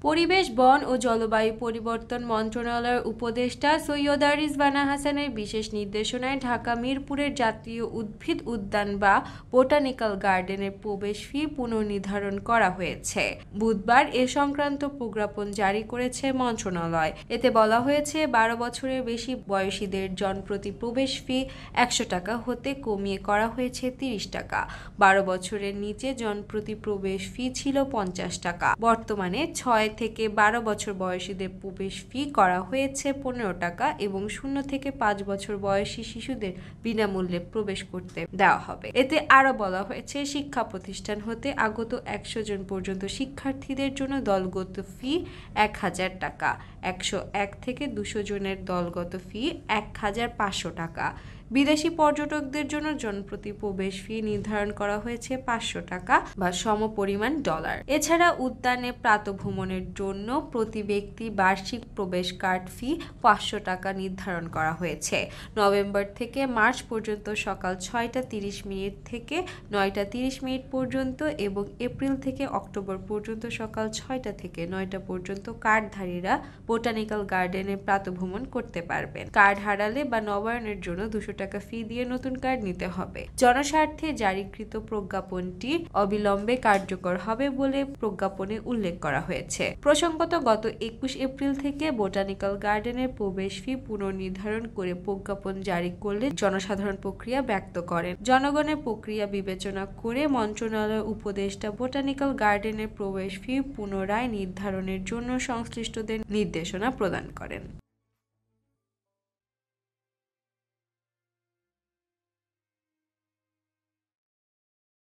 পরিবেশ, বন ও জলবায়ু পরিবর্তন মন্ত্রণালয়ের উপদেষ্টা সৈয়দা রিজওয়ানা হাসানের বিশেষ নির্দেশনায় ঢাকা মিরপুরের জাতীয় উদ্ভিদ উদ্যান বা বোটানিক্যাল গার্ডেনের প্রবেশ ফি পুনর্নির্ধারণ করা হয়েছে। বুধবার এ সংক্রান্ত প্রজ্ঞাপন জারি করেছে মন্ত্রণালয়। এতে বলা হয়েছে, ১২ বছরের বেশি বয়সীদের জনপ্রতি প্রবেশ ফি ১০০ টাকা হতে কমিয়ে করা হয়েছে ৩০ টাকা। ১২ বছরের নিচে জনপ্রতি প্রবেশ ফি ছিল ৫০ টাকা। বর্তমানে ৬ থেকে ১২ বছর বয়সীদের প্রবেশ ফি করা হয়েছে ১৫ টাকা এবং ০ থেকে ৫ বছর বয়সী শিশুদের বিনামূল্যে প্রবেশ করতে দেওয়া হবে। এতে আরও বলা হয়েছে, শিক্ষা প্রতিষ্ঠান হতে আগত ১০০ জন পর্যন্ত শিক্ষার্থীদের জন্য দলগত ফি ১,০০০ টাকা, ১০১ থেকে ২০০ জনের দলগত ফি ১,৫০০ টাকা। বিদেশি পর্যটকদের জন্য জনপ্রতি প্রবেশ ফি নির্ধারণ করা হয়েছে ৫০০ টাকা বা সমপরিমাণ ডলার। এছাড়া উদ্যানে প্রাতঃভ্রমণের জন্য প্রতি ব্যক্তি বার্ষিক প্রবেশ কার্ড ফি ৫০০ টাকা নির্ধারণ করা হয়েছে। নভেম্বর থেকে মার্চ পর্যন্ত সকাল ৬টা ৩০ মিনিট থেকে ৯টা ৩০ মিনিট পর্যন্ত এবং এপ্রিল থেকে অক্টোবর পর্যন্ত সকাল ৬টা থেকে ৯টা পর্যন্ত কার্ডধারীরা বোটানিক্যাল গার্ডেনে প্রাতঃভ্রমণ করতে পারবেন। কার্ড হারালে বা নবায়নের জন্য ২০০ টাকা ফি দিয়ে নতুন কার্ড নিতে হবে। জনস্বার্থে জারিকৃত প্রজ্ঞাপনটি অবিলম্বে কার্যকর হবে বলে প্রজ্ঞাপনে উল্লেখ করা হয়েছে। প্রসঙ্গত, গত ২১ এপ্রিল থেকে বোটানিক্যাল গার্ডেনের প্রবেশ ফি পুনর্নির্ধারণ করে প্রজ্ঞাপন জারি করলে জনসাধারণ প্রক্রিয়া ব্যক্ত করেন। জনগণের প্রক্রিয়া বিবেচনা করে মন্ত্রণালয়ের উপদেষ্টা বোটানিক্যাল গার্ডেনের প্রবেশ ফি পুনরায় নির্ধারণের জন্য সংশ্লিষ্টদের নির্দেশনা প্রদান করেন।